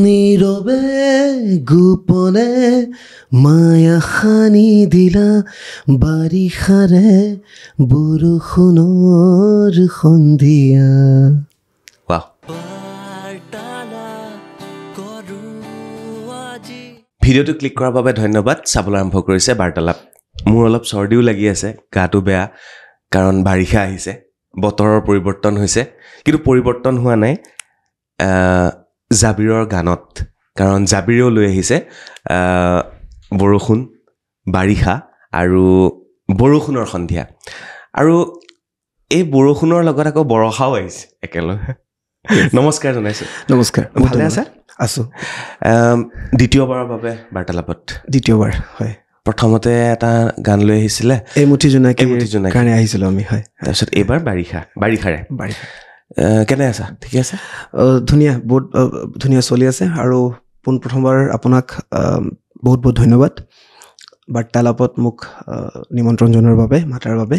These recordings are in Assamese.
নীৰৱে গোপনে মায়া সানি দিলা বাৰিষাৰে বৰষুণৰ সন্ধিয়া। ভিডিঅ'টো ক্লিক কৰাৰ বাবে ধন্যবাদ। চাবলৈ আৰম্ভ কৰিছে বাৰ্তালাপ। মোৰ অলপ চৰ্দিও লাগি আছে, গাটো বেয়া, কাৰণ বাৰিষা আহিছে, বতৰৰ পৰিৱৰ্তন হৈছে। কিন্তু পৰিৱৰ্তন হোৱা নাই জাবিৰৰ গানত, কাৰণ জাবিৰেও লৈ আহিছে বৰষুণ, বাৰিষা আৰু বৰষুণৰ সন্ধিয়া। আৰু এই বৰষুণৰ লগত আকৌ বৰষাও আহিছে একেলগে। নমস্কাৰ জনাইছোঁ। নমস্কাৰ, ভালে আছা? আছোঁ। দ্বিতীয়বাৰৰ বাবে বাৰ্তালাপত। দ্বিতীয়বাৰ, হয়। প্ৰথমতে এটা গান লৈ আহিছিলে, এমুঠি জোনাকী কাৰণে আহিছিলোঁ আমি, হয়। তাৰপিছত এইবাৰ বাৰিষাৰে। কেনে আছা? ঠিকে আছে? ধুনীয়া, বহুত ধুনীয়া চলি আছে। আৰু পোনপ্ৰথমবাৰ আপোনাক বহুত বহুত ধন্যবাদ বাৰ্তালাপত মোক নিমন্ত্ৰণ জনোৱাৰ বাবে, মাতাৰ বাবে।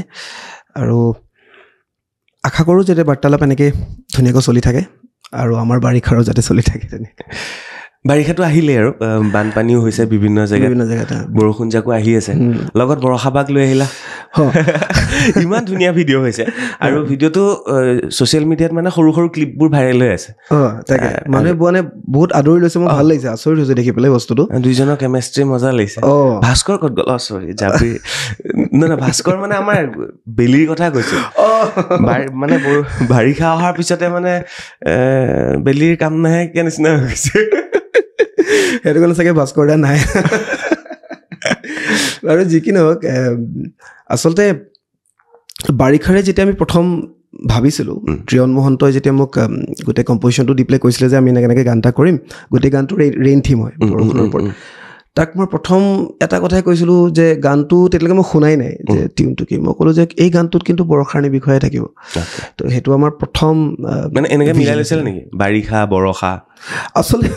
আৰু আশা কৰোঁ যাতে বাৰ্তালাপ এনেকৈ ধুনীয়াকৈ চলি থাকে আৰু আমাৰ বাৰিষাৰো যাতে চলি থাকে তেনেকৈ। বাৰিষাটো আহিলেই আৰু বানপানীও হৈছে বিভিন্ন জেগাত, বৰষুণ জাকো আহি আছে, লগত বৰষাবাক লৈ আহিলা। ইমান ধুনীয়া ভিডিঅ' হৈছে আৰু ভিডিঅ'টো ছ'চিয়েল মিডিয়াত মানে সৰু সৰু ক্লিপবোৰ ভাইৰেল হৈ আছে। তাকে মানুহে বহুত আদৰি লৈছে, মোৰ ভাল লাগিছে, আচৰিত হৈছে দেখি পেলাই বস্তুটো। দুইজনৰ কেমেষ্ট্ৰি মজা লাগিছে। ভাস্কৰ ক'ত গ'ল? চৰি, জাবি নহয়, ভাস্কৰ মানে আমাৰ বেলিৰ কথা কৈছোঁ। মানে বাৰিষা অহাৰ পিছতে মানে বেলিৰ কাম নাইকিয়া নিচিনা হৈ গৈছে। সেইটো কাৰণে চাগে ভাস্কৰ দা নাই। আৰু যি কি নহওক, আচলতে বাৰিষাৰে যেতিয়া আমি প্ৰথম ভাবিছিলোঁ, ত্ৰিয়ন মহন্তই যেতিয়া মোক গোটেই কম্প'জিশ্যনটো দি পেলাই কৈছিলে যে আমি এনেকৈ গান এটা কৰিম, গোটেই গানটো ৰেইন থিম হয়, বৰষুণৰ ওপৰত। তাক মই প্ৰথম এটা কথাই কৈছিলোঁ যে গানটো তেতিয়ালৈকে মই শুনাই নাই যে টিউনটো কি। মই ক'লোঁ যে এই গানটোত কিন্তু বৰষাৰণীৰ বিষয়ে থাকিব। তো সেইটো আমাৰ প্ৰথম মানে এনেকৈ মিলাই লৈছিল নেকি, বাৰিষা বৰষা? আচলতে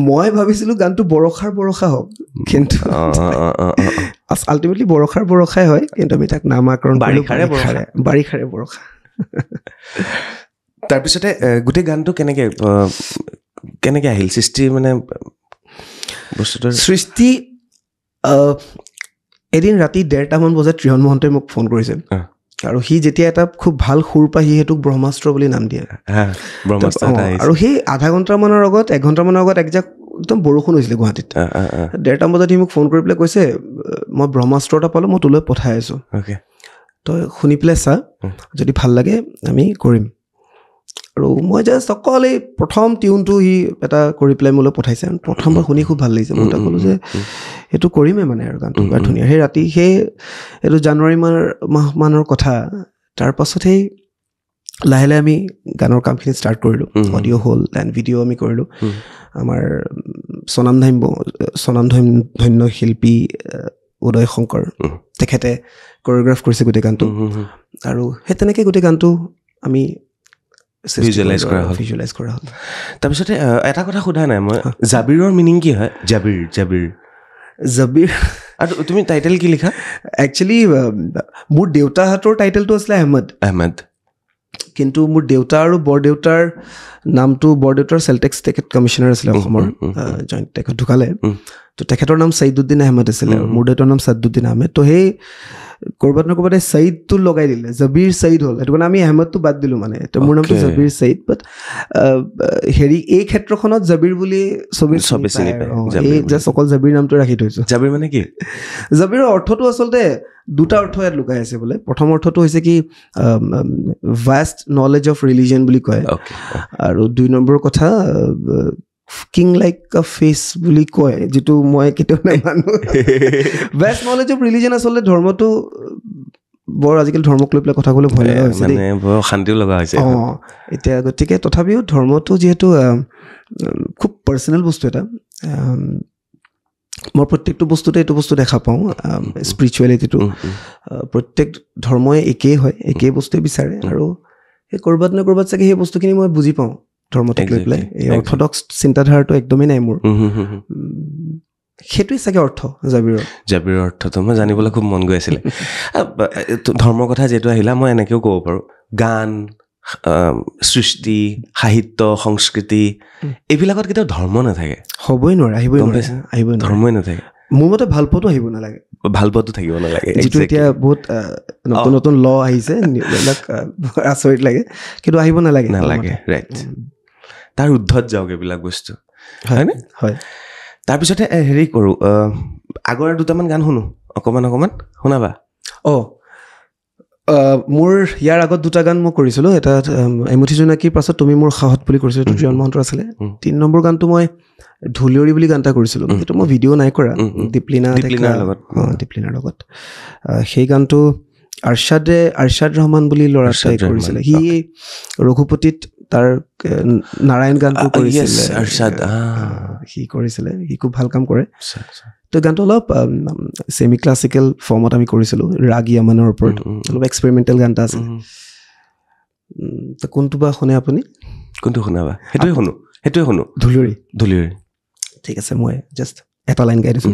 মই ভাবিছিলোঁ গানটো বৰষা হওক, কিন্তু আল্টিমেটলি বৰষাই হয়, কিন্তু আমি তাক নামাকৰণ বাৰিষাৰে বৰষা। তাৰপিছতে গোটেই গানটো কেনেকৈ আহিল সৃষ্টি? মানে বস্তুটোৰ সৃষ্টি এদিন ৰাতি 1:30মান বজাত ত্ৰিয়ন মহন্তই মোক ফোন কৰিছে। আৰু সি যেতিয়া এটা খুব ভাল সুৰ পায়, সি সেইটোক ব্ৰহ্মাস্ত্ৰ বুলি নাম দিয়ে। আৰু সেই আধা ঘণ্টামানৰ আগত, 1 ঘণ্টামানৰ আগত একদম বৰষুণ হৈছিলে গুৱাহাটীত। 1:30 বজাত সি মোক ফোন কৰি পেলাই কৈছে, মই ব্ৰহ্মাস্ত্ৰ এটা পালোঁ, মই তোলৈ পঠাই আছোঁ, তই শুনি পেলাই চা, যদি ভাল লাগে আমি কৰিম। আৰু মই জাষ্ট অকল এই প্ৰথম টিউনটো সি এটা কৰি পেলাই মোলৈ পঠাইছে। প্ৰথমবাৰ শুনি খুব ভাল লাগিছে। মই তাক ক'লোঁ যে এইটো কৰিমেই মানে, আৰু গানটো বৰ ধুনীয়া। সেই ৰাতি এইটো জানুৱাৰী মাহমানৰ কথা। তাৰপাছত লাহে লাহে আমি গানৰ কামখিনি ষ্টাৰ্ট কৰিলোঁ। অডিঅ' হ'ল, এণ্ড ভিডিঅ' আমি কৰিলোঁ। আমাৰ স্বনামধন্য শিল্পী উদয় শংকৰ, তেখেতে কৰিঅ'গ্ৰাফ কৰিছে গোটেই গানটো। আৰু সেই তেনেকৈ গোটেই গানটো আমি ভিজুৱেলাইজ কৰা হ'ল। তাৰপিছতে এটা কথা সোধা নাই মই, জাবিৰৰ মিনিং কি হয়? জাবিৰ আৰু তুমি টাইটেল কি লিখা? একচুৱেলি মোৰ দেউতাহঁতৰ টাইটেলটো আছিলে আহমেদ, কিন্তু মোৰ দেউতা আৰু বৰদেউতাৰ নামটো, বৰদেউতাৰ চেলটেক্স তেখেত কমিশ্যনাৰ আছিলে অসমৰ, জইণ্ট, তেখেত ঢুকালে। তো তেখেতৰ নাম ছয়ীদুদ্দিন আহমেদ আছিলে, আৰু মোৰ দেউতাৰ নাম ছাদুদ্দিন আহমেদ। তো সেই ক'ৰবাত ন ক'ৰবাত ছয়ীদটো লগাই দিলে, জাবিৰ ছয়ীদ হ'ল। সেইটো কাৰণে আমি আহমেদটো বাদ দিলোঁ মানে। তো মোৰ নামটো জাবিৰ ছয়ীদ। বাট এই ক্ষেত্ৰখনত জাবিৰ বুলি চবেই চিনি পায়। এই জাষ্ট অকল জাবিৰ নামটো ৰাখি থৈছোঁ। জাবিৰ মানে কি? জাবিৰৰ অৰ্থটো আচলতে দুটা অৰ্থ ইয়াত লুকাই আছে বোলে। প্ৰথম অৰ্থটো হৈছে কি, ভাষ্ট নলেজ অফ ৰিলিজন বুলি কয়। আৰু 2 নম্বৰ কথা, কিং লাইক আ ফেচ বুলি কয়, যিটো মই কেতিয়াও নামানো। ভাষ্ট নলেজ অফ ৰিলিজন আচলতে ধৰ্মটো বৰ, আজিকালি ধৰ্মক লৈ পেলাই কথা ক'লে ভয় লগা হৈছে, মানে বৰ শান্তিও লগা হৈছে। এতিয়া গতিকে তথাপিও ধৰ্মটো যিহেতু খুব পাৰ্চনেল বস্তু এটা, মই প্ৰত্যেকটো বস্তুতে এইটো বস্তু দেখা পাওঁ, স্পিৰিচুৱেলিটিটো প্ৰত্যেক ধৰ্মই একেই হয়, একেই বস্তুৱে বিচাৰে। আৰু সেই ক'ৰবাত নে ক'ৰবাত চাগে সেই বস্তুখিনি মই বুজি পাওঁ ধৰ্মটোক লৈ পেলাই। এই অৰ্থডক্স চিন্তাধাৰাটো একদমেই নাই মোৰ। সেইটোৱে চাগে অৰ্থ জাবিৰৰ অৰ্থটো মই জানিবলৈ খুব মন গৈ আছিলে। ধৰ্মৰ কথা যিহেতু আহিলা, মই এনেকৈও ক'ব পাৰোঁ, গান, সৃষ্টি সাহিত্য সংস্কৃতি এইবিলাকত কেতিয়াও ধৰ্ম নাথাকে হ'বই নোৱাৰে আহিবই ধৰ্মই নাথাকে মোৰ মতে ভাল পোৱাটো আহিব নালাগে ভাল পোৱাটো থাকিব নালাগে যিটো এতিয়া বহুত নতুন নতুন ল আহিছে এইবিলাক আচৰিত লাগে কিন্তু আহিব নালাগে ৰাইট তাৰ উদ্ধত যাওক এইবিলাক বস্তু হয়নে হয় তাৰপিছতে হেৰি কৰোঁ আগৰ দুটামান গান শুনো অকণমান শুনাবা মোৰ ইয়াৰ আগত দুটা গান মই কৰিছিলোঁ এটা এমুঠি জোনাকীৰ পাছত তুমি মোৰ সাহত বুলি কৰিছিলোঁ এইটো জয়ন মহন্তৰ আছিলে 3 নম্বৰ গানটো মই ঢুলিয়ৰী বুলি গান এটা কৰিছিলোঁ সেইটো মই ভিডিঅ' নাই কৰা দীপলিনাৰ লগত সেই গানটো আৰশ্বাদ ৰহমান বুলি ল'ৰা এটাই কৰিছিলে সি ৰঘুপতিত তাৰ নাৰায়ণ গানটো কৰিছিলে সি কৰিছিলে সি খুব ভাল কাম কৰে তো গানটো অলপ ছেমি ক্লাছিকেল ফৰ্মত আমি কৰিছিলোঁ ৰাগ য়ামানৰ ওপৰত অলপ এক্সপেৰিমেণ্টেল গান এটা আছিল কোনটো বা শুনে আপুনি কোনটো শুনাবা সেইটোৱে শুনো ঢুলিয়ৰী ঠিক আছে মই জাষ্ট এটা লাইন গাই দিছোঁ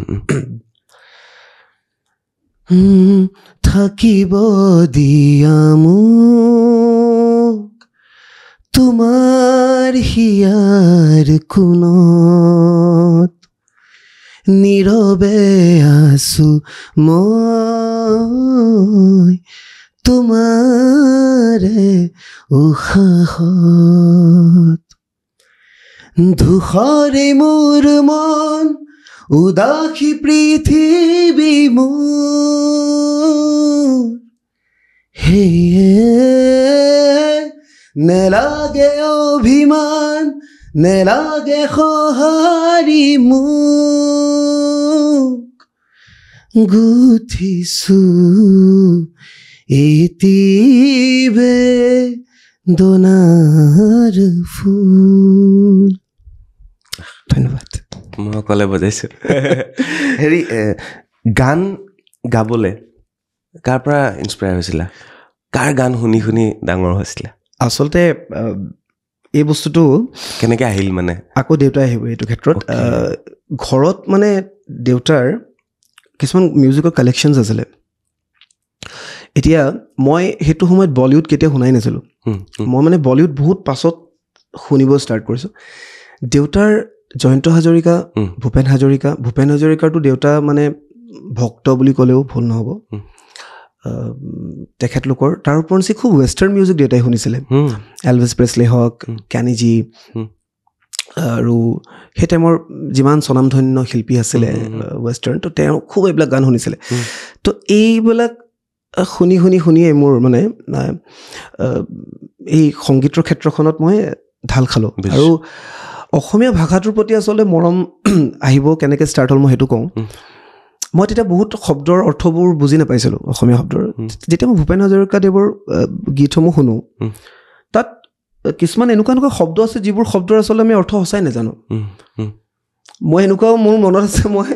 থাকিব দিয়া মোক তোমাৰ হিয়াৰ কোণত নীৰৱে আছো মই তোমাৰে উশাহত ধূসৰে মোৰ মন উদাসী পৃথিৱী মোৰ হেয়ে নেলাগে অভিমান নেলাগে সঁহাৰি মোক গুঠিছো এটিবে দনাৰ ফুল ধন্যবাদ মই অকলে বজাইছোঁ হেৰি গান গাবলৈ কাৰ পৰা ইনস্পায়াৰ হৈছিলা কাৰ গান শুনি শুনি ডাঙৰ হৈছিলা আচলতে এই বস্তুটো কেনেকৈ আহিল মানে আকৌ দেউতাই আহিব এইটো ক্ষেত্ৰত ঘৰত মানে দেউতাৰ কিছুমান মিউজিকৰ কালেকশ্যনছ আছিলে এতিয়া মই সেইটো সময়ত বলিউড কেতিয়া শুনাই নাছিলোঁ মই মানে বলিউড বহুত পাছত শুনিব ষ্টাৰ্ট কৰিছোঁ দেউতাৰ জয়ন্ত হাজৰিকা ভূপেন হাজৰিকাৰটো দেউতা মানে ভক্ত বুলি ক'লেও ভুল নহ'ব তেখেতলোকৰ তাৰ ওপৰঞ্চি খুব ৱেষ্টাৰ্ণ মিউজিক দেউতাই শুনিছিলে এলভিছ প্ৰেছলি হওক কেনিজি আৰু সেই টাইমৰ যিমান স্বনামধন্য শিল্পী আছিলে ৱেষ্টাৰ্ণ তো তেওঁ খুব এইবিলাক গান শুনিছিলে তো এইবিলাক শুনিয়ে মোৰ মানে এই সংগীতৰ ক্ষেত্ৰখনত মই ঢাল খালোঁ আৰু অসমীয়া ভাষাটোৰ প্ৰতি আচলতে মৰম আহিব কেনেকৈ ষ্টাৰ্ট হ'ল মই সেইটো কওঁ মই তেতিয়া বহুত শব্দৰ অৰ্থবোৰ বুজি নাপাইছিলোঁ অসমীয়া শব্দৰ যেতিয়া মই ভূপেন হাজৰিকাদেৱৰ গীতসমূহ শুনো তাত কিছুমান এনেকুৱা শব্দ আছে যিবোৰ শব্দৰ আচলতে আমি অৰ্থ সঁচাই নাজানো মই এনেকুৱাও মোৰ মনত আছে মই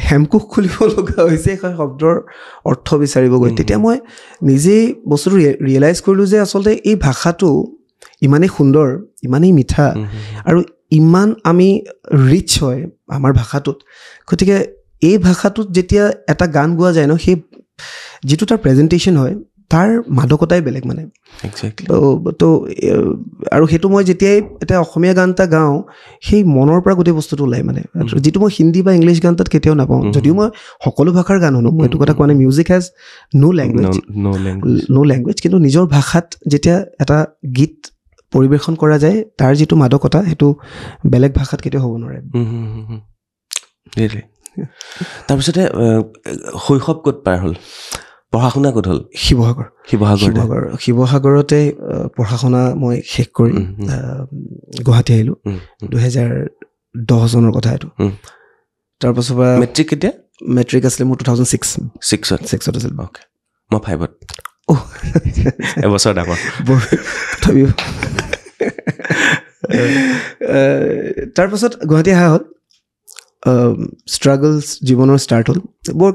হেমকোষ খুলিব লগা হৈছে সেই শব্দৰ অৰ্থ বিচাৰিব গৈ তেতিয়া মই নিজেই বস্তুটো ৰিয়েলাইজ কৰিলোঁ যে আচলতে এই ভাষাটো ইমানেই সুন্দৰ ইমানেই মিঠা আৰু ইমান আমি ৰিচ হয় আমাৰ ভাষাটোত গতিকে এই ভাষাটোত যেতিয়া এটা গান গোৱা যায় ন সেই যিটো তাৰ প্ৰেজেণ্টেশ্যন হয় তাৰ মাদকতাই বেলেগ মানে তো আৰু সেইটো মই যেতিয়াই এটা অসমীয়া গান এটা গাওঁ সেই মনৰ পৰা গোটেই বস্তুটো ওলায় মানে যিটো মই হিন্দী বা ইংলিছ গান তাত কেতিয়াও নাপাওঁ যদিও মই সকলো ভাষাৰ গান শুনো মই এইটো কথা কোৱা নাই মিউজিক হেজ ন' লেংগুৱেজ কিন্তু নিজৰ ভাষাত যেতিয়া এটা গীত পৰিৱেশন কৰা যায় তাৰ যিটো মাদকতা সেইটো বেলেগ ভাষাত কেতিয়াও হ'ব নোৱাৰে তাৰপিছতে শৈশৱ ক'ত পাৰ হ'ল পঢ়া শুনা ক'ত হ'ল শিৱসাগৰতে পঢ়া শুনা মই শেষ কৰি গুৱাহাটী আহিলোঁ 2010 চনৰ কথা এইটো তাৰপাছৰ পৰা মেট্ৰিক আছিলে মোৰ 2006 আছিল অ'কে মই 5ত এবছৰ ডাঙৰ তথাপিও তাৰপাছত গুৱাহাটী অহা হ'ল ষ্ট্ৰাগলছ জীৱনৰ ষ্টাৰ্ট হ'ল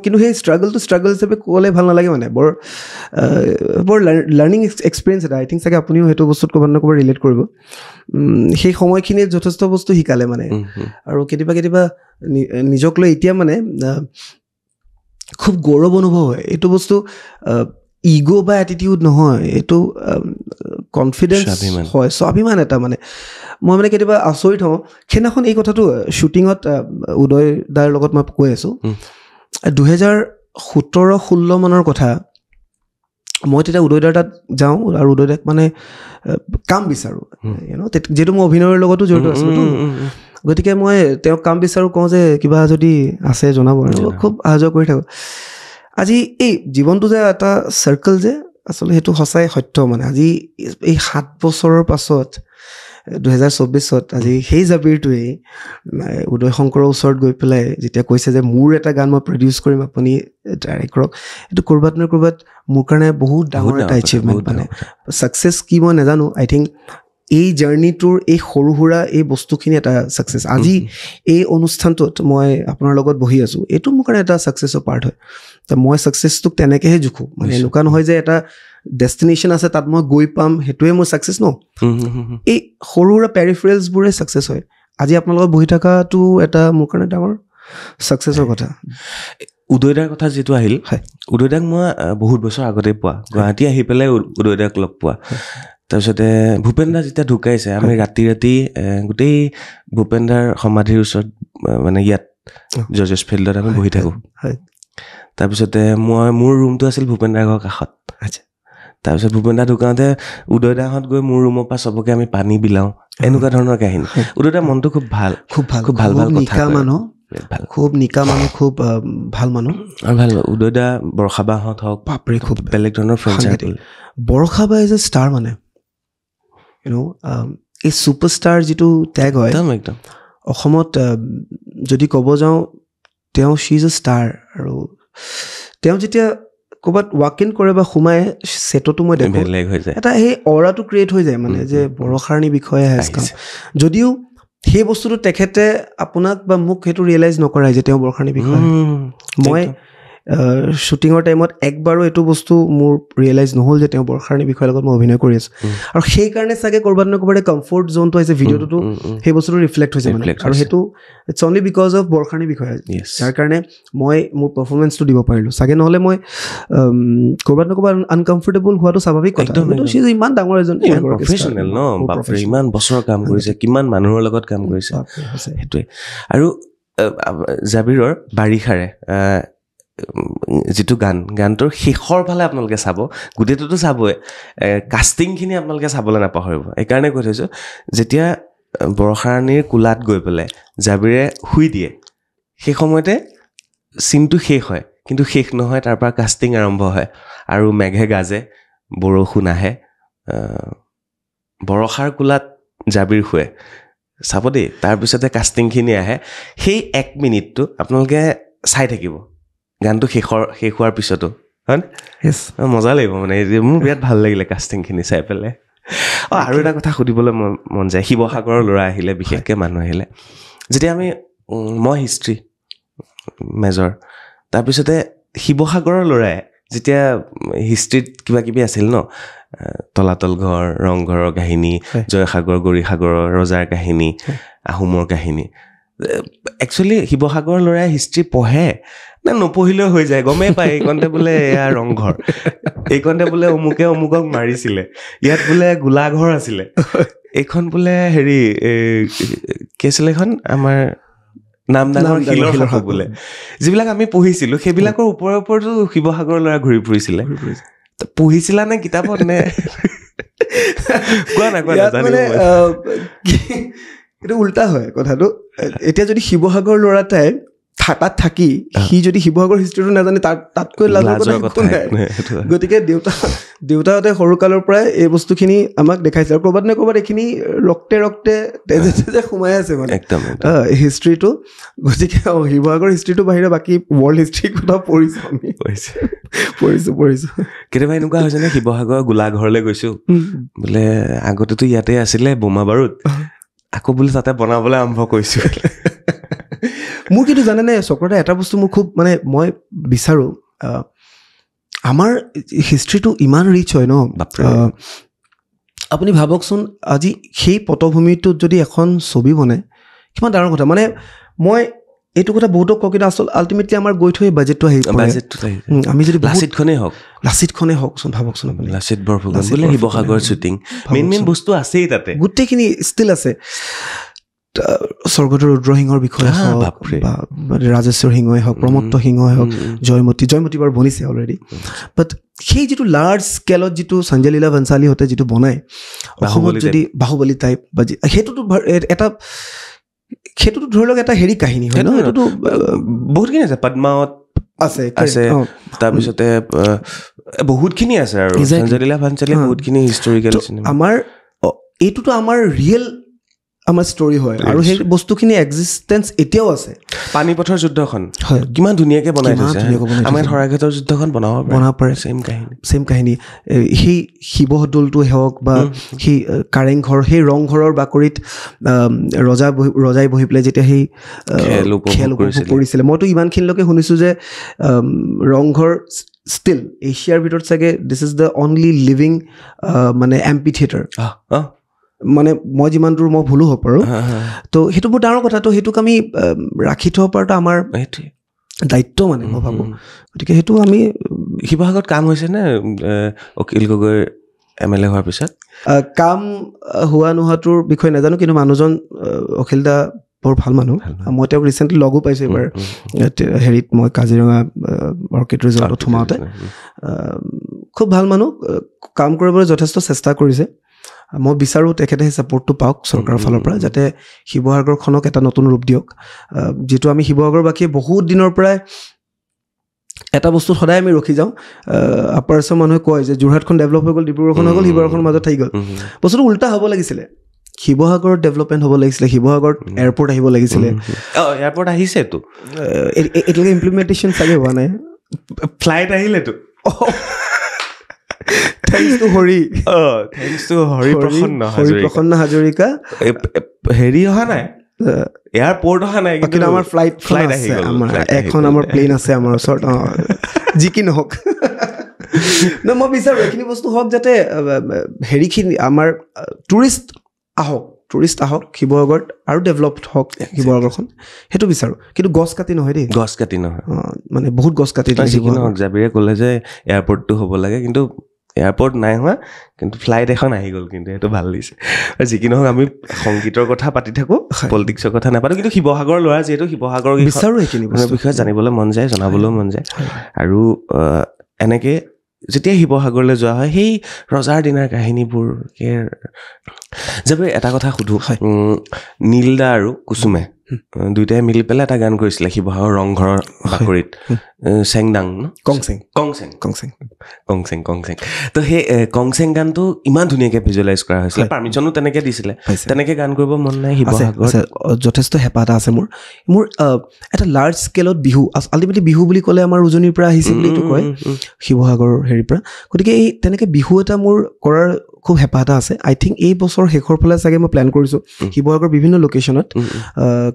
কিন্তু সেই ষ্ট্ৰাগল হিচাপে ক'লে ভাল নালাগে মানে বৰ লাৰ্ণিং এক্সপিৰিয়েঞ্চ এটা আই থিংক চাগে আপুনিও সেইটো বস্তুত ক'ৰবাত নহয় ক'ৰবাত ৰিলেট কৰিব সেই সময়খিনিত যথেষ্ট বস্তু শিকালে মানে আৰু কেতিয়াবা নিজক লৈ এতিয়া মানে খুব গৌৰৱ অনুভৱ হয় এইটো বস্তু ইগ' বা এটিটিউড নহয় এইটো কনফিডেঞ্চ হয়, স্বাভিমান এটা মানে মই মানে কেতিয়াবা আচৰিত হওঁ। সেইদিনাখন এই কথাটো শ্বুটিঙত উদয় দাৰ লগত মই কৈ আছোঁ, 2017-16 মানৰ কথা। মই তেতিয়া উদয়দাৰ তাত যাওঁ আৰু উদয়দাক মানে কাম বিচাৰোঁ, যিহেতু মই অভিনয়ৰ লগতো জড়িত আছিলোঁতো, গতিকে মই তেওঁক কাম বিচাৰোঁ, কওঁ যে কিবা যদি আছে জনাব, আৰু খুব অহা যোৱা কৰি থাকোঁ। আজি এই জীৱনটো যে এটা চাৰ্কল যে আচলতে সেইটো সঁচাই সত্য মানে। আজি এই 7 বছৰৰ পাছত 2024 আজি সেই জাবিৰটোৱেই উদয় শংকৰৰ ওচৰত গৈ পেলাই যেতিয়া কৈছে যে মোৰ এটা গান মই প্ৰডিউচ কৰিম, আপুনি ডাইৰেক্ট কৰক, এইটো ক'ৰবাত নে ক'ৰবাত মোৰ কাৰণে বহুত ডাঙৰ এটা এচিভমেণ্ট মানে। ছাকচেছ কি মই নাজানো, আই থিংক এই জাৰ্ণিটোৰ এই সৰু সুৰা এই বস্তুখিনি এটা ছাকচেছ। আজি এই অনুষ্ঠানটোত মই আপোনাৰ লগত বহি আছোঁ, এইটো মোৰ কাৰণে এটা ছাকচেছৰ পাৰ্ট হয়। তো মই ছাকচেছটোক তেনেকৈহে জোখোঁ মানে, এনেকুৱা নহয় যে এটা ডেষ্টিনেশ্যন আছে তাত মই গৈ পাম সেইটোৱে মোৰ ছাকচেছ ন। এই সৰু সুৰা পেৰিফেৰেলছবোৰে ছাকচেছ হয়। আজি আপোনাৰ লগত বহি থকাটো এটা মোৰ কাৰণে ডাঙৰ ছাকচেছৰ কথা। উদয়দাৰ কথা যিটো আহিল, উদয়দাক মই বহুত বছৰ আগতেই পোৱা, গুৱাহাটী আহি পেলাই উদয়দাক লগ পোৱা। তাৰপিছতে ভূপেন দা যেতিয়া ঢুকাইছে, আমি ৰাতি গোটেই ভূপেন দাৰ সমাধিৰ ওচৰত মানে ইয়াত জৰ্জেছ ফিল্ডত আমি বহি থাকোঁ। তাৰপিছতে মোৰ ৰুমটো আছিল ভূপেন দাৰ ঘৰৰ কাষত। তাৰপিছত ভূপেন দা ঢুকাওঁতে উদয়দাহঁত গৈ মোৰ ৰুমৰ পৰা চবকে আমি পানী বিলাওঁ, এনেকুৱা ধৰণৰ কাহিনী। উদয়দাৰ মনটো খুব ভাল, খুব ভাল নিকা মানুহ, খুব নিকা মানুহ, খুব ভাল মানুহ আৰু ভাল। উদয়দা বৰষাবাহঁত হওক, বাপৰে খুব বেলেগ ধৰণৰ ফ্ৰেণ্ড চাৰ্কেল। বৰষাবা ইজ এ ষ্টাৰ মানে, এই ছুপাৰষ্টাৰ যিটো টেগ হয় একদম অসমত, যদি ক'ব যাওঁ তেওঁ শ্বি ইজ এ ষ্টাৰ। আৰু তেওঁ যেতিয়া ক'ৰবাত ৱাক ইন কৰে বা সোমাই ছেটতো মই দেখোঁ এটা সেই অৰাটো ক্ৰিয়েট হৈ যায় মানে, যে বৰষাৰণীৰ বিষয়ে হেজ কাম। যদিও সেই বস্তুটো তেখেতে আপোনাক বা মোক সেইটো ৰিয়েলাইজ নকৰাই যে তেওঁ বৰষাৰণীৰ বিষয়ে। মই শ্বুটিঙৰ টাইমত একবাৰো এইটো বস্তু মোৰ ৰিয়েলাইজ নহ'ল যে তেওঁ বৰষাৰণীৰ বিষয়ৰ লগত মই অভিনয় কৰি আছোঁ। আৰু সেইকাৰণে চাগে ক'ৰবাত নে ক'ৰবাত কমফৰ্ট জোনটো আহিছে ভিডিঅ'টোতো সেই বস্তুটো ৰিফ্লেক্ট হৈছে মানে। আৰু সেইটো ইটছ অনলি বিকজ অফ বৰষাৰণীৰ বিষয়ে, যাৰ কাৰণে মই মোৰ পাৰফৰ্মেঞ্চটো দিব পাৰিলোঁ। চাগে নহ'লে মই ক'ৰবাত নে ক'ৰবাত আনকমফৰ্টেবল হোৱাটো স্বাভাৱিক কথা। ইমান ডাঙৰ এজন প্ৰফেচনেল ন, বাপৰে ইমান বছৰ কাম কৰিছে, কিমান মানুহৰ লগত কাম কৰিছে, সেইটোৱে। আৰু জাবিৰৰ বাৰিষাৰে যিটো গানটোৰ শেষৰ ফালে আপোনালোকে চাব, গোটেইটোতো চাবই, কাষ্টিংখিনি আপোনালোকে চাবলৈ নাপাহৰিব। এইকাৰণে কৈ থৈছোঁ, যেতিয়া বৰষাৰণীৰ কোলাত গৈ পেলাই জাবিৰে শুই দিয়ে, সেই সময়তে চিনটো শেষ হয়, কিন্তু শেষ নহয়, তাৰ পৰা কাষ্টিং আৰম্ভ হয় আৰু মেঘে গাজে, বৰষুণ আহে, বৰষাৰ কোলাত জাবিৰ শুৱে। চাব দেই, তাৰপিছতে কাষ্টিংখিনি আহে। সেই 1 মিনিটটো আপোনালোকে চাই থাকিব গানটো শেষ হোৱাৰ পিছতো, হয় মজা লাগিব মানে। মোৰ বিৰাট ভাল লাগিলে কাষ্টিংখিনি চাই পেলাই। আৰু এটা কথা সুধিবলৈ মন যায়, শিৱসাগৰৰ ল'ৰা আহিলে, বিশেষকৈ মানুহ আহিলে, যেতিয়া মই হিষ্ট্ৰী মেজৰ, তাৰপিছতে শিৱসাগৰৰ ল'ৰাই যেতিয়া হিষ্ট্ৰীত কিবা কিবি আছিল ন, তলাতল ঘৰ, ৰংঘৰৰ কাহিনী, জয়সাগৰ গৌৰীসাগৰৰ ৰজাৰ কাহিনী, আহোমৰ কাহিনী, একচুৱেলি শিৱসাগৰৰ ল'ৰাই হিষ্ট্ৰী পঢ়ে নে নপঢ়িলেও হৈ যায়, গমেই পায় এইকণতে বোলে এয়া ৰংঘৰ, এইকণতে বোলে অমুকক মাৰিছিলে, ইয়াত বোলে গোলাঘৰ আছিলে, এইখন বোলে হেৰি কি আছিলে এখন আমাৰ নামদাঙৰ শিলৰ সাঁকো বোলে, যিবিলাক আমি পঢ়িছিলোঁ সেইবিলাকৰ ওপৰতো শিৱসাগৰৰ ল'ৰা ঘূৰি ফুৰিছিলে। পঢ়িছিলা নে কিতাপত নে? কোৱা না এইটো উল্টা হয় কথাটো। এতিয়া যদি শিৱসাগৰ ল'ৰা তাই তাত থাকি সি যদি শিৱসাগৰ হিষ্ট্ৰীটো নাজানে, তাতকৈ লাজৰ কথা নাই। গতিকে দেউতাহঁতে সৰুকালৰ পৰাই এই বস্তুখিনি আমাক দেখাইছে, আৰু ক'ৰবাত নে ক'ৰবাত এইখিনি ৰক্তে তেজে সোমাই আছে মানে হিষ্ট্ৰীটো। গতিকে শিৱসাগৰ হিষ্ট্ৰীটো বাহিৰে বাকী ৱৰ্ল্ড হিষ্ট্ৰীৰ কথা পঢ়িছোঁ আমি, পঢ়িছোঁ। কেতিয়াবা এনেকুৱা হৈছে নে, শিৱসাগৰ গোলাঘৰলৈ গৈছোঁ বোলে, আগতেতো ইয়াতে আছিলে বোমা বাৰুদ, আকৌ বোলে তাতে বনাবলৈ আৰম্ভ কৰিছোঁ। মোৰ কিন্তু জানেনে চক্ৰতে এটা বস্তু মোৰ খুব মানে মই বিচাৰোঁ, আমাৰ হিষ্ট্ৰীটো ইমান ৰিচ হয় ন, আপুনি ভাবকচোন আজি সেই পটভূমিটোত যদি এখন ছবি বনে, কিমান ডাঙৰ কথা। মানে মই এইটো কথা বহুতক কওঁ, কিন্তু আল্টিমেটলি আমাৰ গৈ থৈ বাজেটটো আহি আমি যদি লাচিতখনেই হওকচোন, ভাবকচোন আপুনি লাচিত বৰফুকন বোলে শিৱসাগৰ শ্বুটিং মেইন বস্তু আছেই তাতে, গোটেইখিনি ষ্টিল আছে। স্বৰ্গদেউ ৰুদ্ৰসিংহৰ বিষয়ে হওক বা ৰাজেশ্বৰ সিংহই হওক, প্ৰমত্ত সিংহই হওক, জয়মতী বাৰু বনিছে অলৰেডি, বাট সেই যিটো লাৰ্জ স্কেলত যিটো সঞ্জয় লীলা বনশালীহঁতে যিটো বনায় অসমত, যদি বাহুবলী টাইপ বা সেইটোতো ধৰি লওক এটা হেৰি কাহিনী হয় ন, এইটোতো বহুতখিনি আছে, পদ্মাৱত আছে, তাৰপিছতে বহুতখিনি আছে আৰু সঞ্জয় লীলা বনশালীয়ে বহুতখিনি হিষ্টৰিকেল চিনেমা। আমাৰ এইটোতো আমাৰ ৰিয়েল আমাৰ ষ্টৰি হয়, আৰু সেই বস্তুখিনি এক্সিষ্টেঞ্চ এতিয়াও আছে। পানীপথৰ যুদ্ধখন কিমান ধুনীয়াকৈ বনাই থৈছে, আমাৰ শৰাইঘাটৰ যুদ্ধখন বনাব পাৰে, ছেম কাহিনী। সেই শিৱদৌলটো হওক বা সেই কাৰেংঘৰ, সেই ৰংঘৰৰ বাকৰিত ৰজাই বহি পেলাই যেতিয়া সেই খেল উপভোগ কৰিছিলে, মইতো ইমানখিনিলৈকে শুনিছোঁ যে ৰংঘৰ ষ্টিল এছিয়াৰ ভিতৰত চাগে this is the only living মানে এম্পি থিয়েটাৰ, মানে মই যিমান দূৰ মই ভুলো হ'ব পাৰোঁ। তো সেইটো বহুত ডাঙৰ কথা, তো সেইটোক আমি ৰাখি থ'ব পৰাটো আমাৰ দায়িত্ব মানে মই ভাবোঁ। গতিকে সেইটো আমি শিৱসাগৰত কাম হৈছেনে অখিল গগৈ MLA হোৱাৰ পিছত? কাম হোৱা নোহোৱাটোৰ বিষয়ে নাজানো, কিন্তু মানুহজন অখিল দা বৰ ভাল মানুহ। মই তেওঁক ৰিচেণ্টলি লগো পাইছোঁ এইবাৰ হেৰিত, মই কাজিৰঙা অৰ্কিড ৰিজৰ্টত সোমাওঁতে। খুব ভাল মানুহ, কাম কৰিবলৈ যথেষ্ট চেষ্টা কৰিছে। মই বিচাৰোঁ তেখেতে সেই ছাপোৰ্টটো পাওক চৰকাৰৰ ফালৰ পৰা, যাতে শিৱসাগৰখনক এটা নতুন ৰূপ দিয়ক। যিটো আমি শিৱসাগৰবাসীয়ে বহুত দিনৰ পৰাই এটা বস্তুত সদায় আমি ৰখি যাওঁ। আপাৰ আছাম মানুহে কয় যে যোৰহাটখন ডেভেলপ হৈ গ'ল, ডিব্ৰুগড়খন হৈ গ'ল, শিৱসাগৰখন মাজত থাকি গ'ল। বস্তুটো উল্টা হ'ব লাগিছিলে, শিৱসাগৰত ডেভেলপমেণ্ট হ'ব লাগিছিলে, শিৱসাগৰত এয়াৰপৰ্ট আহিব লাগিছিলে। এয়াৰপৰ্ট আহিছেতো, এতিয়ালৈকে ইমপ্লিমেণ্টেশ্যন চাগে হোৱা নাই। ফ্লাইট আহিলেতো, থেংকছ টু হৰি প্ৰসন্ন হাজৰিকা। হেৰি অহা নাই, এয়াৰপৰ্ট অহা নাই, কিন্তু আমাৰ ফ্লাইট আহি গ'ল, এখন আমাৰ প্লেন আছে আমাৰ ওচৰত। যি কি নহওক, মই বিচাৰোঁ এইখিনি বস্তু হওক, যাতে হেৰিখিনি আমাৰ টুৰিষ্ট আহক শিৱসাগৰত, আৰু ডেভেলপড হওক শিৱসাগৰখন, সেইটো বিচাৰোঁ। কিন্তু গছ কাটি নহয় দেই, গছ কাটি নহয়, মানে বহুত গছ কাটি নহওক। জাবিৰে ক'লে যে এয়াৰপৰ্টটো হ'ব লাগে, কিন্তু এয়াৰপৰ্ট নাই হোৱা, কিন্তু ফ্লাইট এখন আহি গ'ল, কিন্তু সেইটো ভাল লাগিছে। যি কি নহওক, আমি সংগীতৰ কথা পাতি থাকোঁ, পলিটিক্সৰ কথা নাপাতোঁ, কিন্তু শিৱসাগৰৰ ল'ৰা যিহেতু শিৱসাগৰৰ বিচাৰোঁ এইখিনি বিষয়ে জানিবলৈ মন যায়, জনাবলৈও মন যায়। আৰু এনেকৈ যেতিয়া শিৱসাগৰলৈ যোৱা হয়, সেই ৰজাৰ দিনাৰ কাহিনীবোৰ যে এটা কথা সুধোঁ, নীল দা আৰু কুচুমে দুইটাই মিলি পেলাই এটা গান কৰিছিলে শিৱসাগৰ ৰংঘৰৰ বাকৰিত, চেংডাং ন, কংচেং। তো সেই কংচেং গানটো ইমান ধুনীয়াকৈ ভিজুৱেলাইজ কৰা হৈছিলে, পাৰ্মিশ্যনো তেনেকৈ দিছিলে। তেনেকৈ গান কৰিব মন নাই শিৱসাগৰত? যথেষ্ট হেঁপাহ এটা আছে মোৰ এটা লাৰ্জ স্কেলত বিহু, আল্টিমেটলি বিহু বুলি ক'লে আমাৰ উজনিৰ পৰা আহিছে বুলি এইটো কয়, শিৱসাগৰৰ হেৰিৰ পৰা। গতিকে এই তেনেকৈ বিহু এটা মোৰ কৰাৰ খুব হেঁপাহ এটা আছে। আই থিংক এই বছৰ শেষৰ ফালে চাগে মই প্লেন কৰিছোঁ শিৱসাগৰ বিভিন্ন লোকেশ্যনত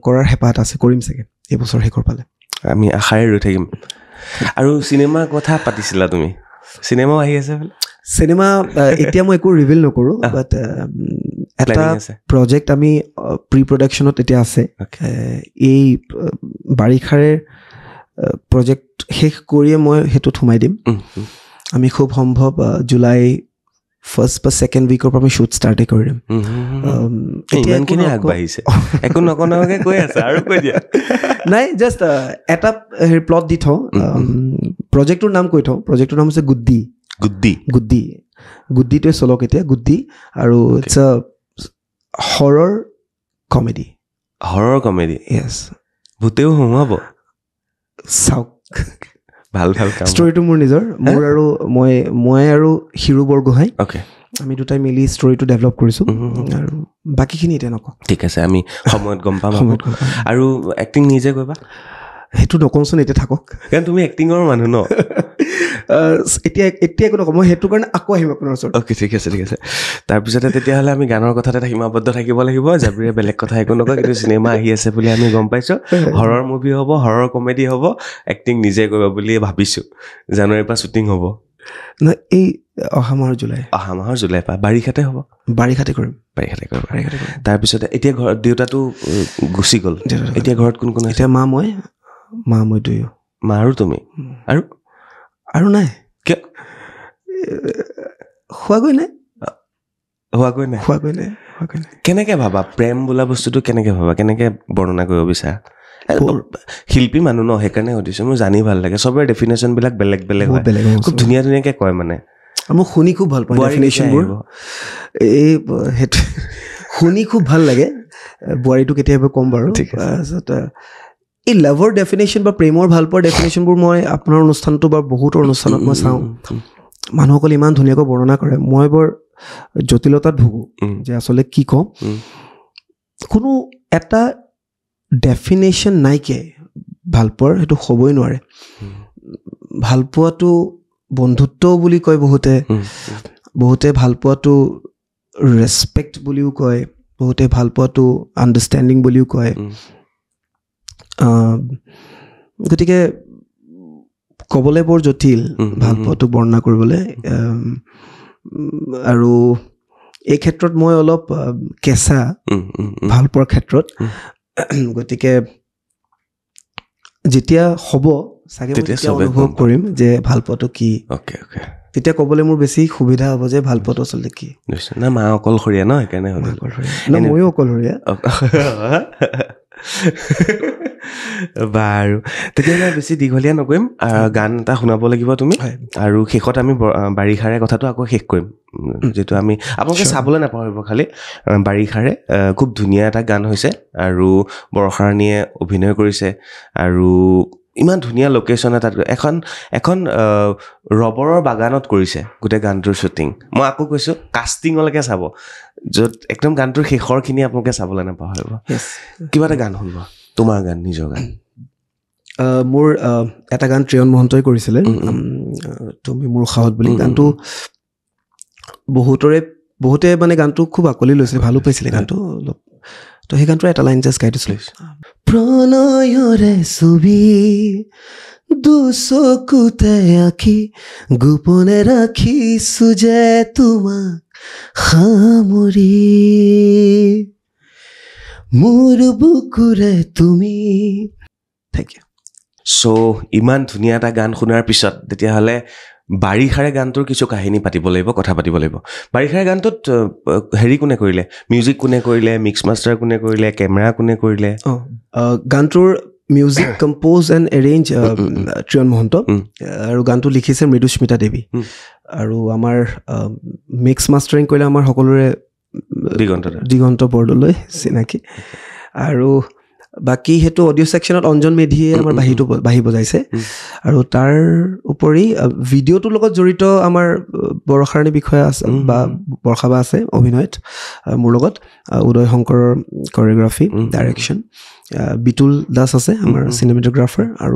কৰাৰ হেঁপাহ এটা আছে, কৰিম চাগে এই বছৰ শেষৰ ফালে। আমি আশাৰে ৰৈ থাকিম। আৰু চিনেমাৰ কথা পাতিছিলা তুমি, চিনেমাও আহি আছে বোলে? চিনেমা এতিয়া মই একো ৰিভিল নকৰোঁ, বাট এটা প্ৰজেক্ট আমি প্ৰি প্ৰডাকশ্যনত এতিয়া আছে। এই বাৰিষাৰে প্ৰজেক্ট শেষ কৰিয়ে মই সেইটোত সোমাই দিম। আমি খুব সম্ভৱ জুলাই ফাৰ্ষ্ট বা ছেকেণ্ড উইকৰ পৰা আমি শ্বুট ষ্টাৰ্টেই কৰি দিম। ইমানখিনি আগবাঢ়িছে, একো নকনাকৈ কৈ আছে আৰু কৈ দিয়া। নাই, জাষ্ট এটা হেৰি প্লট দি থওঁ, প্ৰজেক্টটোৰ নাম কৈ থওঁ। প্ৰজেক্টটোৰ নাম হৈছে গুদ্দিটোৱে চলক এতিয়া, গুদ্দি। আৰু ইটছ আ হৰৰ কমেডি। য়েছ, ভূতেও সোমাব, চাওক। ভাল কাম। ষ্টৰিটো মোৰ নিজৰ, আৰু মই আৰু হিৰো বৰগোহাঁই আমি দুটাই মিলি ষ্টৰিটো ডেভেলপ কৰিছোঁ, আৰু বাকীখিনি এতিয়া নকওঁ। ঠিক আছে, আমি সময়ত গম পাম। আৰু এক্টিং নিজে কৰিবা? সেইটো নকওঁচোন, এতিয়া থাকক, কাৰণ তুমি এক্টিঙৰ মানুহ ন। এতিয়া একো নকওঁ, মই সেইটো কাৰণে আকৌ আহিম আপোনাৰ ওচৰত। অ'কে, ঠিক আছে। তাৰপিছতে তেতিয়াহ'লে আমি গানৰ কথাতে সীমাবদ্ধ থাকিব লাগিব। জাবিৰে বেলেগ কথা একো নকয়, কিন্তু চিনেমা আহি আছে বুলি আমি গম পাইছোঁ। হৰৰ মুভি হ'ব, হৰৰ কমেডি হ'ব, এক্টিং নিজে কৰিব বুলি ভাবিছোঁ। জানুৱাৰীৰ পৰা শ্বুটিং হ'ব নহয় এই অহা মাহৰ জুলাই পৰা বাৰিষাতে হ'ব বাৰিষাতে কৰিম তাৰপিছতে এতিয়া ঘৰত দেউতাটো গুচি গ'ল এতিয়া ঘৰত কোন কোন এতিয়া মা মই দুয়ো মা আৰু তুমি আৰু নাই কিয় হোৱাগৈ নাই কেনেকে ভাবা প্ৰেম বোলা বস্তুটো কেনেকে ভাবা কেনেকে বৰ্ণনা কৰিব বিচাৰা শিল্পী মানুহ ন সেইকাৰণে সুধিছোঁ মোৰ জানি ভাল লাগে চবৰে ডেফিনেশ্যনবিলাক বেলেগ বেলেগ হয় খুব ধুনীয়াকৈ কয় মানে মই শুনি খুব ভাল পাওঁ ডেফিনেশ্যনবোৰ এই সেইটো শুনি খুব ভাল লাগে বোৱাৰীটো কেতিয়াবা ক'ম বাৰু তাৰপিছত এই লাভৰ ডেফিনেশ্যন বা প্ৰেমৰ ভাল পোৱাৰ ডেফিনেশ্যনবোৰ মই আপোনাৰ অনুষ্ঠানটো বা বহুতো অনুষ্ঠানত মই চাওঁ মানুহসকলে ইমান ধুনীয়াকৈ বৰ্ণনা কৰে মই বৰ জটিলতাত ভুগোঁ যে আচলতে কি কওঁ কোনো এটা ডেফিনেশ্যন নাইকিয়াই ভাল পোৱাৰ সেইটো হ'বই নোৱাৰে ভাল পোৱাটো বন্ধুত্ব বুলি কয় বহুতে ভাল পোৱাটো ৰেচপেক্ট বুলিও কয় বহুতে ভাল পোৱাটো আণ্ডাৰষ্টেণ্ডিং বুলিও কয় গতিকে ক'বলৈ বৰ জটিল ভাল পোৱাটো বৰ্ণনা কৰিবলৈ আৰু এই ক্ষেত্ৰত মই অলপ কেঁচা ভাল পোৱাৰ ক্ষেত্ৰত গতিকে যেতিয়া হ'ব চাগে তেতিয়া অনুভৱ কৰিম যে ভাল পোৱাটো কি তেতিয়া ক'বলৈ মোৰ বেছি সুবিধা হ'ব যে ভাল পোৱাটো আচলতে কি না মা অকলশৰীয়া ন সেইকাৰণে ময়ো অকলশৰীয়া বাৰু তেতিয়াহ'লে বেছি দীঘলীয়া নকৰিম গান এটা শুনাব লাগিব তুমি আৰু শেষত আমি বাৰিষাৰে কথাটো আকৌ শেষ কৰিম যিটো আমি আপোনালোকে চাবলৈ নাপাহৰিব খালি বাৰিষাৰে খুব ধুনীয়া এটা গান হৈছে আৰু বৰষাৰাণীয়ে অভিনয় কৰিছে আৰু ইমান ধুনীয়া লোকেশ্যন এটাত এখন ৰবৰৰ বাগানত কৰিছে গোটেই গানটোৰ শ্বুটিং মই আকৌ কৈছোঁ কাষ্টিঙলৈকে চাব য'ত একদম গানটোৰ শেষৰখিনি আপোনালোকে চাবলৈ নাপাহৰিব কিবা এটা গান শুনিব তোমাৰ গান নিজৰ গান মোৰ এটা গান ত্ৰিয়ন মহন্তই কৰিছিলে তুমি মোৰ সাহত বুলি গানটো বহুতে মানে গানটো খুব আকলি লৈছিলে ভালো পাইছিলে গানটো অলপ তো সেই গানটোৰ এটা লাইন জাষ্ট গাই দিছিলোঁ প্ৰণয়ৰে ছবি দুচকুতে আঁকি গোপনে ৰাখিছো যে তোমাক সামৰি মোৰ বুকুৰে তুমি থেংক ইউ চ' ইমান ধুনীয়া এটা গান শুনাৰ পিছত তেতিয়াহ'লে বাৰিষাৰে গানটোৰ কিছু কাহিনী পাতিব লাগিব কথা পাতিব লাগিব বাৰিষাৰে গানটোত হেৰি কোনে কৰিলে মিউজিক কোনে কৰিলে মিক্স মাষ্টাৰ কোনে কৰিলে কেমেৰা কোনে কৰিলে গানটোৰ music compose and arrange Triyon Mahanta আৰু গানটো লিখিছে মৃদুস্মিতা দেৱী আৰু আমাৰ মিক্স মাষ্টাৰিং কৰিলে আমাৰ সকলোৰে দিগন্ত বৰদলৈ চিনাকি আৰু বাকী সেইটো অডিঅ' ছেকশ্যনত অঞ্জন মেধিয়ে আমাৰ বাঁহী বজাইছে আৰু তাৰ উপৰি ভিডিঅ'টোৰ লগত জড়িত আমাৰ বৰষাৰাণী বিষয়া আছে বা বৰ্ষাবা আছে অভিনয়ত মোৰ লগত উদয় শংকৰৰ কৰিঅ'গ্ৰাফী ডাইৰেকশ্যন বিতুল দাস আছে আমাৰ চিনেমেটোগ্ৰাফাৰ আৰু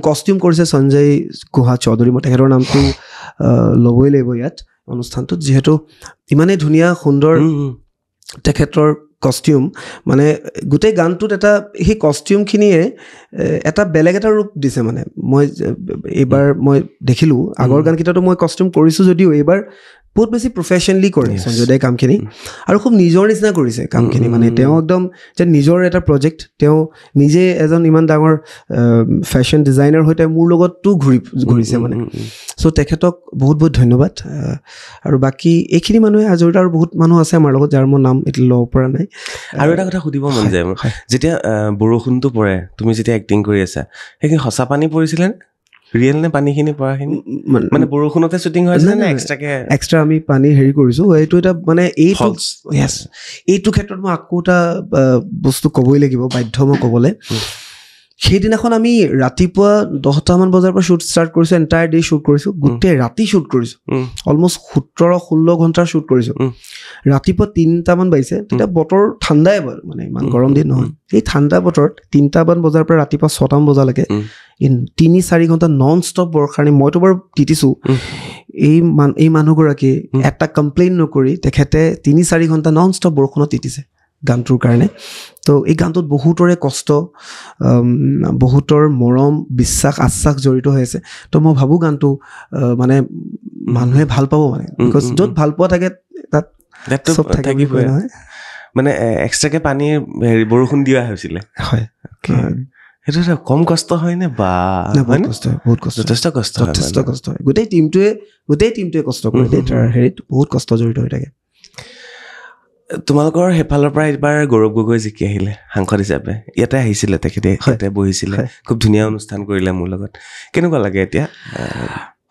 কষ্টিউম কৰিছে সঞ্জয় গুহা চৌধুৰী মই তেখেতৰ নামটো ল'বই লাগিব ইয়াত অনুষ্ঠানটোত যিহেতু ইমানেই ধুনীয়া সুন্দৰ তেখেতৰ কষ্টিউম মানে গোটেই গানটোত এটা সেই কষ্টিউমখিনিয়ে এটা বেলেগ এটা ৰূপ দিছে মানে মই এইবাৰ মই দেখিলোঁ আগৰ গানকেইটাতো মই কষ্টিউম কৰিছোঁ যদিও এইবাৰ বহুত বেছি প্ৰফেশ্যনেলি কৰে সঞ্জয় দাই কামখিনি আৰু খুব নিজৰ নিচিনা কৰিছে কামখিনি মানে তেওঁ একদম যে নিজৰ এটা প্ৰজেক্ট তেওঁ নিজে এজন ইমান ডাঙৰ ফেশ্বন ডিজাইনাৰ হৈ তেওঁ মোৰ লগতো ঘূৰিছে মানে চ' তেখেতক বহুত বহুত ধন্যবাদ আৰু বাকী এইখিনি মানুহে জড়িত আৰু বহুত মানুহ আছে আমাৰ লগত যাৰ মোৰ নাম এতিয়া ল'ব পৰা নাই আৰু এটা কথা সুধিব মন যায় যেতিয়া বৰষুণটো পৰে তুমি যেতিয়া এক্টিং কৰি আছা সেইখিনি সঁচা পানী পৰিছিলে ৰিয়েল নে পানীখিনি পৰাখিনি মানে বৰষুণতে শ্বুটিং হৈছিলে নে এক্সট্ৰা আমি পানী হেৰি কৰিছোঁ এইটো এটা মানে এইটো ক্ষেত্ৰত মই আকৌ এটা বস্তু ক'বই লাগিব বাধ্য মই ক'বলৈ সেইদিনাখন আমি ৰাতিপুৱা 10টামান বজাৰ পৰা শ্বুট ষ্টাৰ্ট কৰিছোঁ এণ্টায়াৰ ডে শ্বুট কৰিছোঁ গোটেই ৰাতি শ্বুট কৰিছোঁ অলমষ্ট 17-16 ঘণ্টাৰ শ্বুট কৰিছোঁ ৰাতিপুৱা 3টামান বাজিছে তেতিয়া বতৰ ঠাণ্ডাই মানে ইমান গৰম দিন নহয় এই ঠাণ্ডা বতৰত 3টামান বজাৰ পৰা ৰাতিপুৱা 6টামান বজালৈকে 3-4 ঘণ্টা নন ষ্টপ বৰষাৰাণী মইতো বাৰু তিতিছোঁ এই মানুহগৰাকী এটা কমপ্লেইন নকৰি তেখেতে 3-4 ঘণ্টা নন ষ্টপ বৰষুণত তিতিছে গানটোৰ কাৰণে তো এই গানটোত বহুতৰে কষ্ট, বহুতৰ মৰম, বিশ্বাস, আশ্বাস জড়িত হৈ আছে। তো মই ভাবোঁ গানটো মানে মানুহে ভাল পাব মানে, বিকজ য'ত ভাল পোৱা থাকে তাত চব থাকিবই নহয়। মানে এক্সট্ৰাকে পানীৰ বৰষুণ দিয়া হৈছিলে। হয়, সেইটো কম কষ্ট হয়নে? বা বহুত কষ্ট হয়, বহুত কষ্ট, যথেষ্ট কষ্ট, যথেষ্ট কষ্ট হয়। গোটেই টিমটোৱে কষ্ট কৰে দেই, তাৰ হেৰিত বহুত কষ্ট জড়িত হৈ থাকে। তোমালোকৰ সেইফালৰ পৰা এইবাৰ গৌৰৱ গগৈ জিকি আহিলে সাংসদ হিচাপে, ইয়াতে আহিছিলে তেখেতে, ইয়াতে বহিছিলে, খুব ধুনীয়া অনুষ্ঠান কৰিলে মোৰ লগত। কেনেকুৱা লাগে এতিয়া?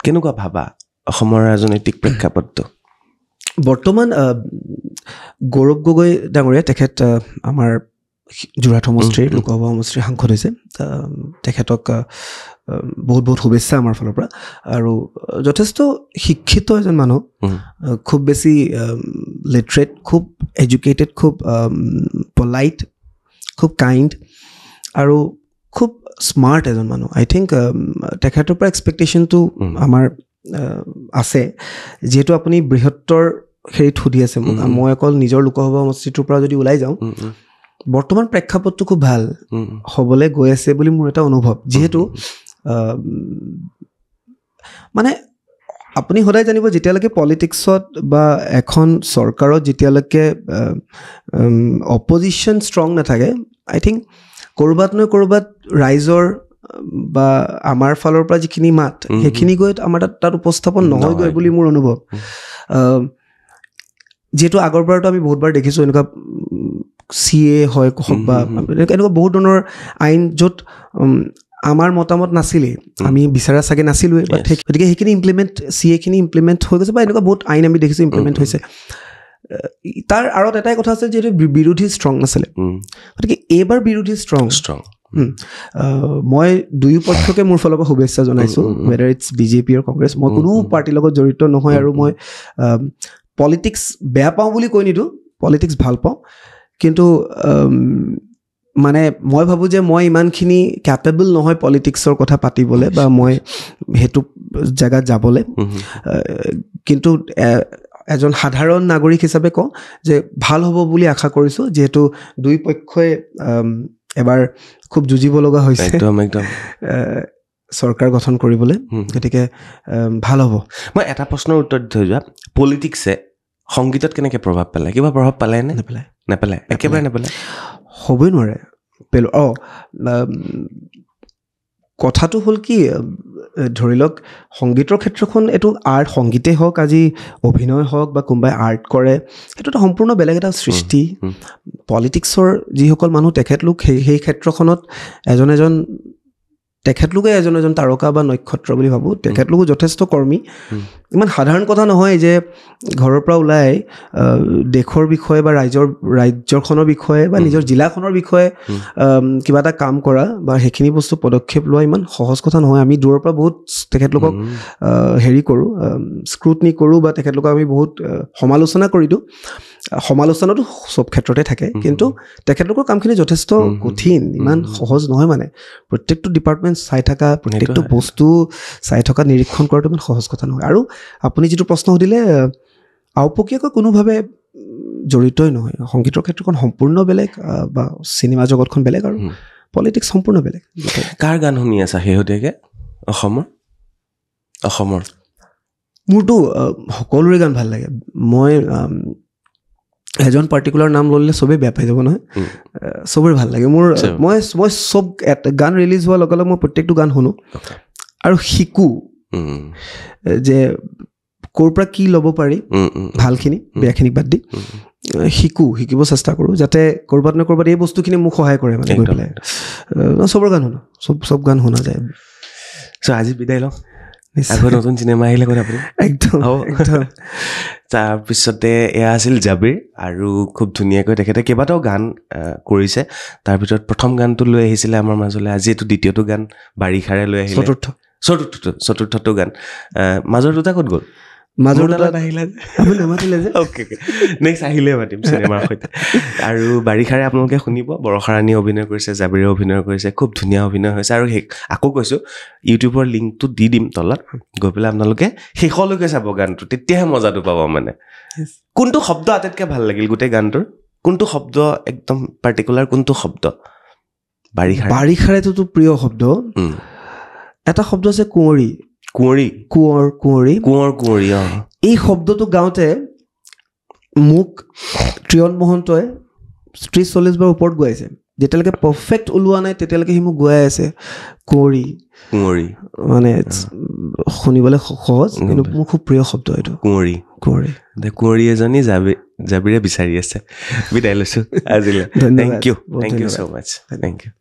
কেনেকুৱা ভাবা অসমৰ ৰাজনৈতিক প্ৰেক্ষাপটটো? বৰ্তমান গৌৰৱ গগৈ ডাঙৰীয়া, তেখেত আমাৰ যোৰহাট সমষ্টিৰ লোকসভা সমষ্টিৰ সাংসদ হৈছে। তেখেতক বহুত বহুত শুভেচ্ছা আমাৰ ফালৰ পৰা। আৰু যথেষ্ট শিক্ষিত এজন মানুহ, খুব বেছি লিটাৰেট, খুব এডুকেটেড, খুব পলাইট, খুব কাইণ্ড আৰু খুব স্মাৰ্ট এজন মানুহ। আই থিংক তেখেতৰ পৰা এক্সপেক্টেশ্যনটো আমাৰ আছে। যিহেতু আপুনি বৃহত্তৰ হেৰিত সুধি আছে মোক, মই অকল নিজৰ লোকসভা সমষ্টিটোৰ পৰা যদি ওলাই যাওঁ, বৰ্তমান প্ৰেক্ষাপটটো খুব ভাল হ'বলৈ গৈ আছে বুলি মোৰ এটা অনুভৱ। যিহেতু মানে আপুনি সদায় জানিব, যেতিয়ালৈকে পলিটিক্সত বা এখন চৰকাৰত যেতিয়ালৈকে অপজিশ্যন ষ্ট্ৰং নাথাকে, আই থিংক ক'ৰবাত নহয় ক'ৰবাত ৰাইজৰ বা আমাৰ ফালৰ পৰা যিখিনি মাত, সেইখিনি গৈ আমাৰ তাত উপস্থাপন নহয়গৈ বুলি মোৰ অনুভৱ। যিহেতু আগৰ বাৰতো আমি বহুতবাৰ দেখিছোঁ এনেকুৱা CA হয় হওক বা এনেকুৱা বহুত ধৰণৰ আইন য'ত আমাৰ মতামত নাছিলেই, আমি বিচৰা চাগে নাছিলোঁৱেই, বাট গতিকে সেইখিনি CA-খিনি ইমপ্লিমেণ্ট হৈ গৈছে, বা এনেকুৱা বহুত আইন আমি দেখিছোঁ ইমপ্লিমেণ্ট হৈছে। তাৰ আঁৰত এটাই কথা আছে, যিহেতু বিৰোধী ষ্ট্ৰং নাছিলে, গতিকে এইবাৰ বিৰোধী ষ্ট্ৰং। মই দুয়ো পক্ষকে মোৰ ফালৰ পৰা শুভেচ্ছা জনাইছোঁ, ৱেডাৰ ইটছ BJP আৰু কংগ্ৰেছ। মই কোনো পাৰ্টিৰ লগত জড়িত নহয়, আৰু মই পলিটিক্স বেয়া পাওঁ বুলি কৈ নিদিওঁ, পলিটিক্স ভাল পাওঁ। কিন্তু মানে মই ভাবোঁ যে মই ইমানখিনি কেপেবল নহয় পলিটিক্সৰ কথা পাতিবলৈ, বা মই সেইটো জেগাত যাবলৈ। কিন্তু এজন সাধাৰণ নাগৰিক হিচাপে কওঁ যে ভাল হ'ব বুলি আশা কৰিছোঁ, যিহেতু দুই পক্ষই এবাৰ খুব যুঁজিব লগা হৈছে চৰকাৰ গঠন কৰিবলৈ, গতিকে ভাল হ'ব। মই এটা প্ৰশ্নৰ উত্তৰ দি থৈ যোৱা, পলিটিক্সে সংগীতত কেনেকৈ প্ৰভাৱ পেলায়? কিবা প্ৰভাৱ পেলায় নে? নেপেলায়, একেবাৰে নেপেলায়, হ'বই নোৱাৰে। কথাটো হ'ল কি, ধৰি লওক সংগীতৰ ক্ষেত্ৰখন, এইটো আৰ্ট, সংগীতেই হওক, আজি অভিনয় হওক, বা কোনোবাই আৰ্ট কৰে, সেইটো এটা সম্পূৰ্ণ বেলেগ এটা সৃষ্টি। পলিটিক্সৰ যিসকল মানুহ, তেখেতলোক সেই ক্ষেত্ৰখনত তেখেতলোকে এজন তাৰকা বা নক্ষত্ৰ বুলি ভাবোঁ। তেখেতলোকো যথেষ্ট কৰ্মী। ইমান সাধাৰণ কথা নহয় যে ঘৰৰ পৰা ওলাই দেশৰ বিষয়ে বা ৰাজ্যখনৰ বিষয়ে বা নিজৰ জিলাখনৰ বিষয়ে কিবা এটা কাম কৰা বা সেইখিনি বস্তু পদক্ষেপ লোৱা ইমান সহজ কথা নহয়। আমি দূৰৰ পৰা বহুত তেখেতলোকক হেৰি কৰোঁ, স্ক্ৰুটনি কৰোঁ, বা তেখেতলোকক আমি বহুত সমালোচনা কৰি দিওঁ। সমালোচনাটো চব ক্ষেত্ৰতে থাকে, কিন্তু তেখেতলোকৰ কামখিনি যথেষ্ট কঠিন, ইমান সহজ নহয়। মানে প্ৰত্যেকটো ডিপাৰ্টমেণ্ট চাই থকা, প্ৰত্যেকটো বস্তু চাই থকা, নিৰীক্ষণ কৰাটো ইমান সহজ কথা নহয়। আৰু আপুনি যিটো প্ৰশ্ন সুধিলে, আওপকীয়াকৈ কোনোভাৱে জড়িতই নহয়। সংগীতৰ ক্ষেত্ৰখন সম্পূৰ্ণ বেলেগ, বা চিনেমা জগতখন বেলেগ, আৰু পলিটিক্স সম্পূৰ্ণ বেলেগ। কাৰ গান শুনি আছা শেহতীয়াকৈ অসমৰ? মোৰতো সকলোৰে গান ভাল লাগে। মই এজন পাৰ্টিকুলাৰ নাম ল'লে চবেই বেয়া পাই যাব নহয়, চবৰে ভাল লাগে মোৰ। মই চব গান ৰিলিজ হোৱাৰ লগে লগে মই প্ৰত্যেকটো গান শুনো আৰু শিকোঁ যে ক'ৰ পৰা কি ল'ব পাৰি, ভালখিনি বেয়াখিনিক বাদ দি শিকিব চেষ্টা কৰোঁ, যাতে ক'ৰবাত নে ক'ৰবাত এই বস্তুখিনি মোক সহায় কৰে। মানে গৈ পেলাই চবৰ গান শুনো, চব গান শুনা যায়। আজি বিদায় লওঁ, আকৌ নতুন চিনেমা আহিলে কথা পাতিম। একদম। তাৰপিছতে এয়া আছিল জাবিৰ, আৰু খুব ধুনীয়াকৈ তেখেতে কেইবাটাও গান কৰিছে। তাৰ ভিতৰত প্ৰথম গানটো লৈ আহিছিলে আমাৰ মাজলৈ, আজি এইটো দ্বিতীয়টো গান বাৰিষাৰে লৈ আহিলে, চতুৰ্থটো গান। মাজৰ দুটা ক'ত গ'ল? মাজৰ দুটা আহিলে যে নেক্সট আহিলে মাতিম চিনেমাৰ সৈতে। আৰু বাৰিষাৰে আপোনালোকে শুনিব, বৰষা ৰাণীয়ে অভিনয় কৰিছে, জাবিৰে অভিনয় কৰিছে, খুব ধুনীয়া অভিনয় হৈছে। আৰু আকৌ কৈছোঁ, ইউটিউবৰ লিংকটো দি দিম তলত, গৈ পেলাই আপোনালোকে শেষলৈকে চাব গানটো, তেতিয়াহে মজাটো পাব। মানে কোনটো শব্দ আটাইতকৈ ভাল লাগিল গোটেই গানটোৰ? কোনটো শব্দ একদম পাৰ্টিকুলাৰ কোনটো শব্দ বাৰিষাৰেতো প্ৰিয় শব্দ এটা শব্দ আছে কুঁৱৰী এই শব্দটো গাওঁতে মোক ত্ৰিয়ন মহন্তই 30-40 বাৰ ওপৰত গোৱাইছে যেতিয়ালৈকে পাৰফেক্ট ওলোৱা নাই তেতিয়ালৈকে সি মোক গোৱাই আছে কুঁৱৰী মানে শুনিবলৈ সহজ কিন্তু মোৰ খুব প্ৰিয় শব্দ এইটো কুঁৱৰী এজনী জাবিৰে বিচাৰি আছে বিদায় লৈছোঁ আজিলৈ thank you so' much thank U